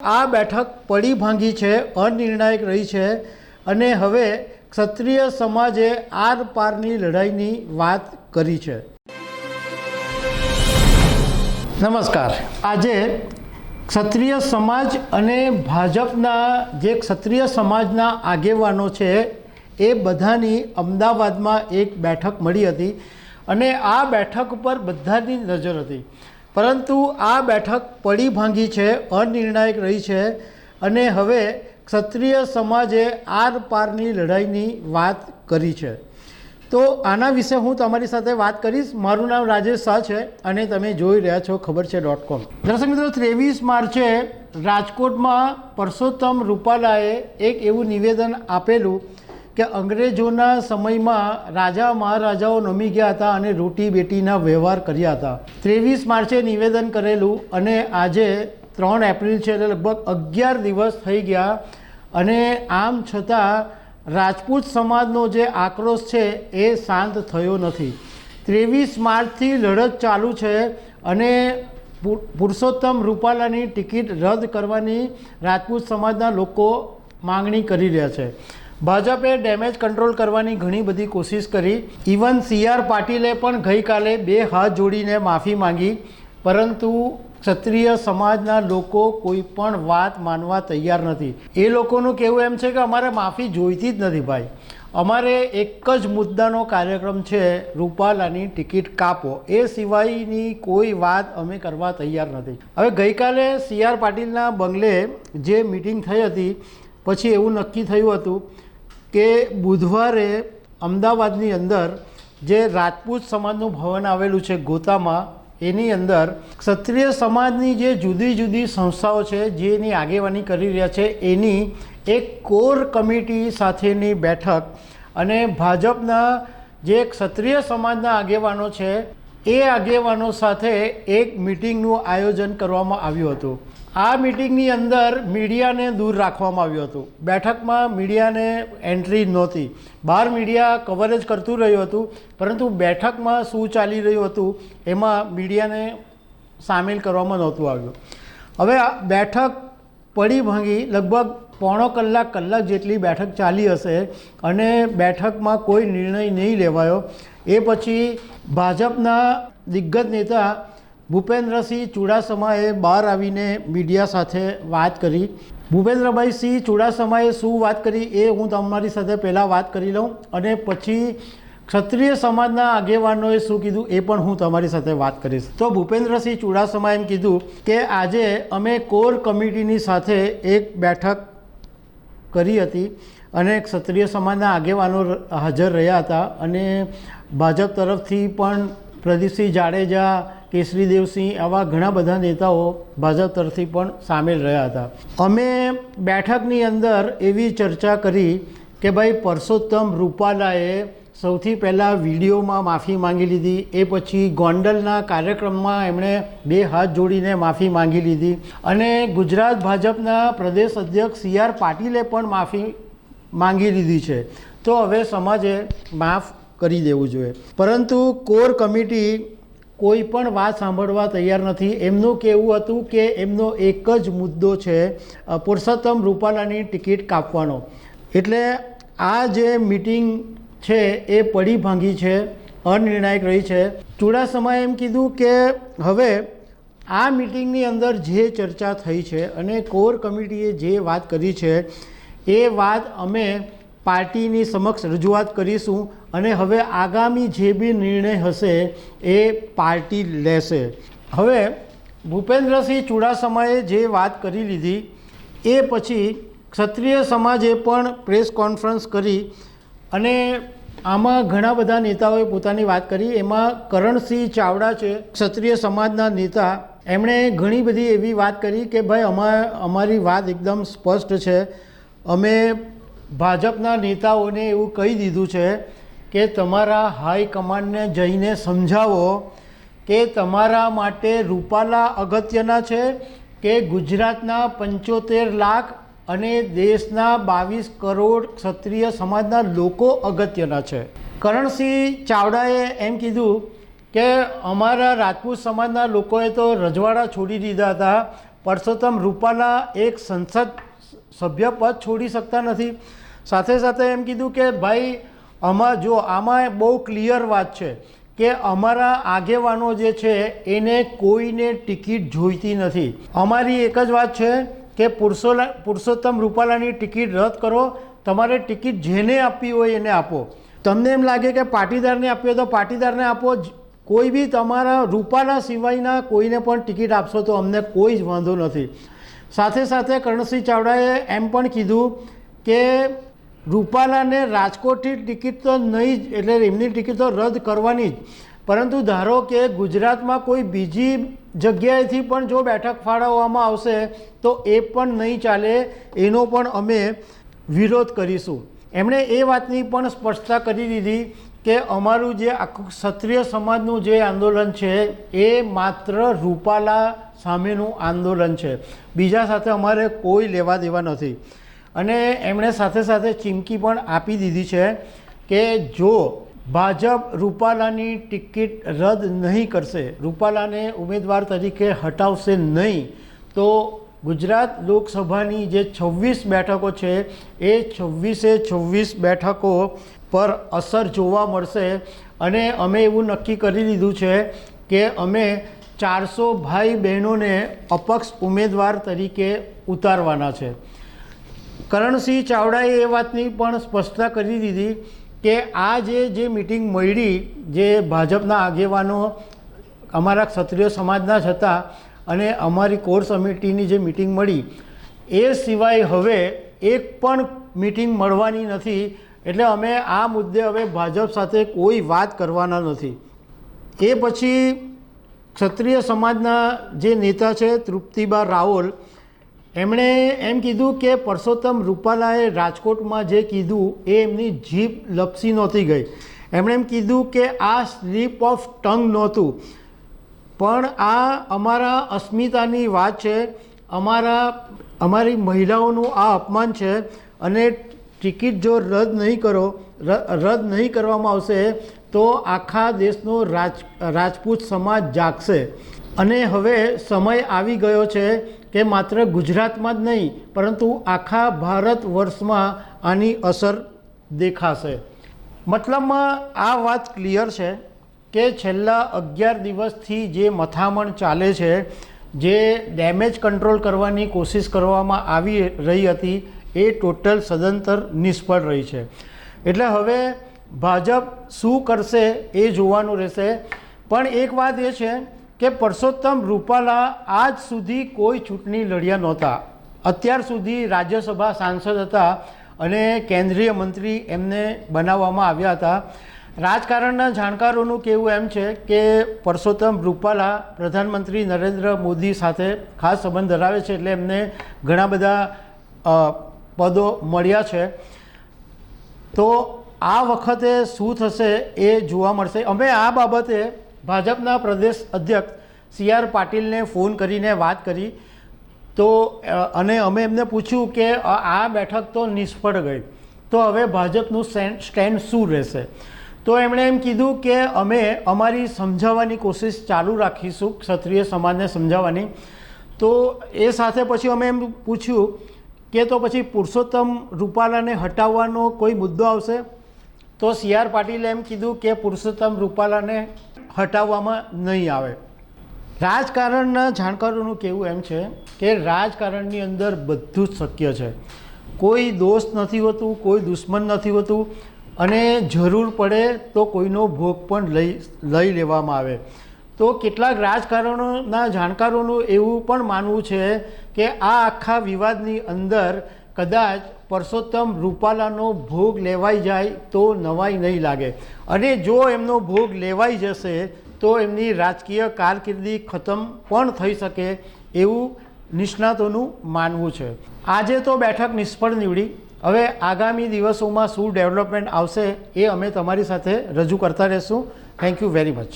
આ બેઠક પડી ભાંગી છે, અનિર્ણાયક રહી છે અને હવે ક્ષત્રિય સમાજે આર પારની લડાઈની વાત કરી છે। નમસ્કાર। આજે ક્ષત્રિય સમાજ અને ભાજપના જે ક્ષત્રિય સમાજના આગેવાનો છે એ બધાની અમદાવાદમાં એક બેઠક મળી હતી અને આ બેઠક ઉપર બધાની નજર હતી, પરંતુ આ બેઠક પડી ભાંગી છે, અનિર્ણાયક રહી છે અને હવે ક્ષત્રિય સમાજે આર પારની લડાઈની વાત કરી છે। તો આના વિશે હું તમારી સાથે વાત કરીશ। મારું નામ રાજેશ શાહ છે અને તમે જોઈ રહ્યા છો ખબર છે.com। દર્શક મિત્રો, 23 માર્ચે રાજકોટમાં પરસોત્તમ રૂપાલાએ એક એવું નિવેદન આપેલું કે અંગ્રેજોના સમયમાં રાજા મહારાજાઓ નમી ગયા હતા અને રોટી બેટીના વ્યવહાર કર્યા હતા। 23 માર્ચે નિવેદન કરેલું અને આજે 3 એપ્રિલ છે, એટલે લગભગ 11 દિવસ થઈ ગયા અને આમ છતાં રાજપૂત સમાજનો જે આક્રોશ છે એ શાંત થયો નથી। 23 માર્ચથી લડત ચાલુ છે અને પુરુષોત્તમ રૂપાલાની ટિકિટ રદ કરવાની રાજપૂત સમાજના લોકો માંગણી કરી રહ્યા છે। ભાજપે ડેમેજ કંટ્રોલ કરવાની ઘણી બધી કોશિશ કરી। ઇવન CR પાટીલે પણ ગઈકાલે 2 હાથ જોડીને માફી માંગી, પરંતુ ક્ષત્રિય સમાજના લોકો કોઈ પણ વાત માનવા તૈયાર નથી। એ લોકોનું કહેવું એમ છે કે અમારે માફી જોઈતી જ નથી ભાઈ, અમારે એક જ મુદ્દાનો કાર્યક્રમ છે, રૂપાલાની ટિકિટ કાપો, એ સિવાયની કોઈ વાત અમે કરવા તૈયાર નથી। હવે ગઈકાલે CR પાટીલના બંગલે જે મિટિંગ થઈ હતી પછી એવું નક્કી થયું હતું કે બુધવારે અમદાવાદની અંદર જે રાજપૂત સમાજનું ભવન આવેલું છે ગોતામાં, એની અંદર ક્ષત્રિય સમાજની જે જુદી જુદી સંસ્થાઓ છે જેની આગેવાની કરી રહ્યા છે એની એક કોર કમિટી સાથેની બેઠક અને ભાજપના જે ક્ષત્રિય સમાજના આગેવાનો છે એ આગેવાનો સાથે એક મિટિંગનું આયોજન કરવામાં આવ્યું હતું। આ મિટિંગની અંદર મીડિયાને દૂર રાખવામાં આવ્યું હતું। બેઠકમાં મીડિયાને એન્ટ્રી નહોતી, બહાર મીડિયા કવરેજ કરતું રહ્યું હતું, પરંતુ બેઠકમાં શું ચાલી રહ્યું હતું એમાં મીડિયાને સામેલ કરવામાં નહોતું આવ્યું। હવે આ બેઠક પડી ભાંગી, લગભગ પોણો કલાક જેટલી બેઠક ચાલી હશે અને બેઠકમાં કોઈ નિર્ણય નહીં લેવાયો। એ પછી ભાજપના દિગ્ગજ નેતા ભૂપેન્દ્રસિંહ ચુડાસમાએ બહાર આવીને મીડિયા સાથે વાત કરી। ભૂપેન્દ્રભાઈ ચુડાસમાએ શું વાત કરી એ હું તમારી સાથે પહેલાં વાત કરી લઉં અને પછી ક્ષત્રિય સમાજના આગેવાનોએ શું કીધું એ પણ હું તમારી સાથે વાત કરીશ। તો ભૂપેન્દ્રસિંહ ચુડાસમાએ એમ કીધું કે આજે અમે કોર કમિટીની સાથે એક બેઠક કરી હતી અને ક્ષત્રિય સમાજના આગેવાનો હાજર રહ્યા હતા અને ભાજપ તરફથી પણ પ્રદીપસિંહ જાડેજા, કેસરીદેવસિંહ, આવા ઘણા બધા નેતાઓ ભાજપ તરફથી પણ સામેલ રહ્યા હતા। અમે બેઠકની અંદર એવી ચર્ચા કરી કે ભાઈ પરસોત્તમ રૂપાલાએ સૌથી પહેલાં વિડીયોમાં માફી માંગી લીધી, એ પછી ગોંડલના કાર્યક્રમમાં એમણે 2 હાથ જોડીને માફી માંગી લીધી અને ગુજરાત ભાજપના પ્રદેશ અધ્યક્ષ CR પાટીલે પણ માફી માંગી લીધી છે। તો હવે સમાજે માફ કરી દેવું જોઈએ, પરંતુ કોર કમિટી કોઈ પણ વાત સાંભળવા તૈયાર નથી। એમનું કહેવું હતું કે એમનો એક જ મુદ્દો છે, પુરુષોત્તમ રૂપાલાની ટિકિટ કાપવાનો। એટલે આ જે મિટિંગ છે એ પડી ભાંગી છે, અનિર્ણાયક રહી છે। ચુડાસમાએ એમ કીધું કે હવે આ મિટિંગની અંદર જે ચર્ચા થઈ છે અને કોર કમિટીએ જે વાત કરી છે એ વાત અમે પાર્ટીની સમક્ષ રજૂઆત કરીશું અને હવે આગામી જે બી નિર્ણય હશે એ પાર્ટી લેશે। હવે ભૂપેન્દ્રસિંહ ચુડાસમાએ જે વાત કરી લીધી એ પછી ક્ષત્રિય સમાજે પણ પ્રેસ કોન્ફરન્સ કરી અને આમાં ઘણા બધા નેતાઓએ પોતાની વાત કરી। એમાં કરણસિંહ ચાવડા છે, ક્ષત્રિય સમાજના નેતા, એમણે ઘણી બધી એવી વાત કરી કે ભાઈ અમારી વાત એકદમ સ્પષ્ટ છે, અમે ભાજપના નેતાઓને એવું કહી દીધું છે કે તમારા હાઈકમાન્ડને જઈને સમજાવો કે તમારા માટે રૂપાલા અગત્યના છે કે ગુજરાતના 75 લાખ અને દેશના 22 કરોડ ક્ષત્રિય સમાજના લોકો અગત્યના છે। કરણસિંહ ચાવડાએ એમ કીધું કે અમારા રાજપૂત સમાજના લોકોએ તો રજવાડા છોડી દીધા હતા, પરસોત્તમ રૂપાલા એક સંસદ સભ્ય પદ છોડી શકતા નથી. સાથે સાથે એમ કીધું કે ભાઈ આમાં બહુ ક્લિયર વાત છે કે અમારા આગેવાનો જે છે એને કોઈને ટિકિટ જોઈતી નથી. અમારી એક જ વાત છે કે પુરુષોત્તમ રૂપાલાની ટિકિટ રદ કરો. તમારે ટિકિટ જેને આપવી હોય એને આપો. તમને એમ લાગે કે પાટીદારને આપવી હોય તો પાટીદારને આપો. કોઈ બી તમારા રૂપાલા સિવાયના કોઈને પણ ટિકિટ આપશો તો અમને કોઈ જ વાંધો નથી. સાથે સાથે કર્ણસિંહ ચાવડાએ એમ પણ કીધું કે રૂપાલાને રાજકોટથી ટિકિટ તો નહીં જ, એટલે એમની ટિકિટ તો રદ કરવાની જ. પરંતુ ધારો કે ગુજરાતમાં કોઈ બીજી જગ્યાએથી પણ જો બેઠક ફાળવવામાં આવશે તો એ પણ નહીં ચાલે. એનો પણ અમે વિરોધ કરીશું. એમણે એ વાતની પણ સ્પષ્ટતા કરી દીધી કે અમારું જે આખું ક્ષત્રિય સમાજનું જે આંદોલન છે એ માત્ર રૂપાલા સામેનું આંદોલન છે. બીજા સાથે અમારે કોઈ લેવા દેવા નથી. અને એમણે સાથે સાથે ચીમકી પણ આપી દીધી છે કે જો ભાજપ રૂપાલાની ટિકિટ રદ નહીં કરશે, રૂપાલાને ઉમેદવાર તરીકે હટાવશે નહીં, તો ગુજરાત લોકસભાની જે 26 બેઠકો છે એ 26 બેઠકો પર અસર જોવા મળશે. અને અમે એવું નક્કી કરી લીધું છે કે અમે 400 ભાઈ બહેનોને અપક્ષ ઉમેદવાર તરીકે ઉતારવાના છે. કર્ણસિંહ ચાવડાએ એ વાતની પણ સ્પષ્ટતા કરી દીધી કે આ જે મિટિંગ મળી, જે ભાજપના આગેવાનો અમારા ક્ષત્રિય સમાજના જ હતા અને અમારી કોર સમિતિની જે મિટિંગ મળી એ સિવાય હવે એક પણ મિટિંગ મળવાની નથી. એટલે અમે આ મુદ્દે હવે ભાજપ સાથે કોઈ વાત કરવાના નથી. એ પછી ક્ષત્રિય સમાજના જે નેતા છે તૃપ્તિબા રાઓલ, એમણે એમ કીધું કે પરસોત્તમ રૂપાલાએ રાજકોટમાં જે કીધું એ એમની જીભ લપસી નહોતી ગઈ. એમણે એમ કીધું કે આ સ્લીપ ઓફ ટંગ નહોતું, પણ આ અમારા અસ્મિતાની વાત છે, અમારી મહિલાઓનું આ અપમાન છે. અને ટિકિટ જો રદ નહીં કરવામાં આવશે તો આખા દેશનો રાજપૂત સમાજ જાગશે. અને હવે સમય આવી ગયો છે કે માત્ર ગુજરાતમાં જ નહીં પરંતુ આખા ભારત વર્ષમાં આની અસર દેખાશે. મતલબમાં આ વાત ક્લિયર છે કે છેલ્લા 11 દિવસથી જે મથામણ ચાલે છે, જે ડેમેજ કંટ્રોલ કરવાની કોશિશ કરવામાં આવી રહી હતી એ ટોટલ સદંતર નિષ્ફળ રહી છે. એટલે હવે ભાજપ શું કરશે એ જોવાનું રહેશે. પણ એક વાત એ છે કે પરસોત્તમ રૂપાલા આજ સુધી કોઈ ચૂંટણી લડ્યા નહોતા. અત્યાર સુધી રાજ્યસભા સાંસદ હતા અને કેન્દ્રીય મંત્રી એમને બનાવવામાં આવ્યા હતા. રાજકારણના જાણકારોનું કહેવું એમ છે કે પરસોત્તમ રૂપાલા પ્રધાનમંત્રી નરેન્દ્ર મોદી સાથે ખાસ સંબંધ ધરાવે છે, એટલે એમને ઘણા બધા પદો મળ્યા છે. તો આ વખતે શું થશે એ જોવા મળશે. અમે આ બાબતે ભાજપના પ્રદેશ અધ્યક્ષ CR પાટીલને ફોન કરીને વાત કરી તો અને અમે એમને પૂછ્યું કે આ બેઠક તો નિષ્ફળ ગઈ, તો હવે ભાજપનું સ્ટેન્ડ શું રહેશે. તો એમણે એમ કીધું કે અમે અમારી સમજાવવાની કોશિશ ચાલુ રાખીશું, ક્ષત્રિય સમાજને સમજાવવાની. તો એ સાથે પછી અમે એમ પૂછ્યું કે તો પછી પુરુષોત્તમ રૂપાલાને હટાવવાનો કોઈ મુદ્દો આવશે. તો CR પાટીલે એમ કીધું કે પુરુષોત્તમ રૂપાલાને હટાવવામાં નહીં આવે. રાજકારણના જાણકારોનું કહેવું એમ છે કે રાજકારણની અંદર બધું જ શક્ય છે. કોઈ દોસ્ત નથી હોતું, કોઈ દુશ્મન નથી હોતું, અને જરૂર પડે તો કોઈનો ભોગ પણ લઈ લેવામાં આવે. તો કેટલાક રાજકારણોના જાણકારોનું એવું પણ માનવું છે કે આ આખા વિવાદની અંદર કદાચ પરસોત્તમ રૂપાલાનો ભોગ લેવાઈ જાય તો નવાઈ નહીં લાગે. અને જો એમનો ભોગ લેવાઈ જશે તો એમની રાજકીય કારકિર્દી ખતમ પણ થઈ શકે એવું નિષ્ણાતોનું માનવું છે. આજે તો બેઠક નિષ્ફળ નીવડી. હવે આગામી દિવસોમાં શું ડેવલપમેન્ટ આવશે એ અમે તમારી સાથે રજૂ કરતા રહીશું. Thank you very much.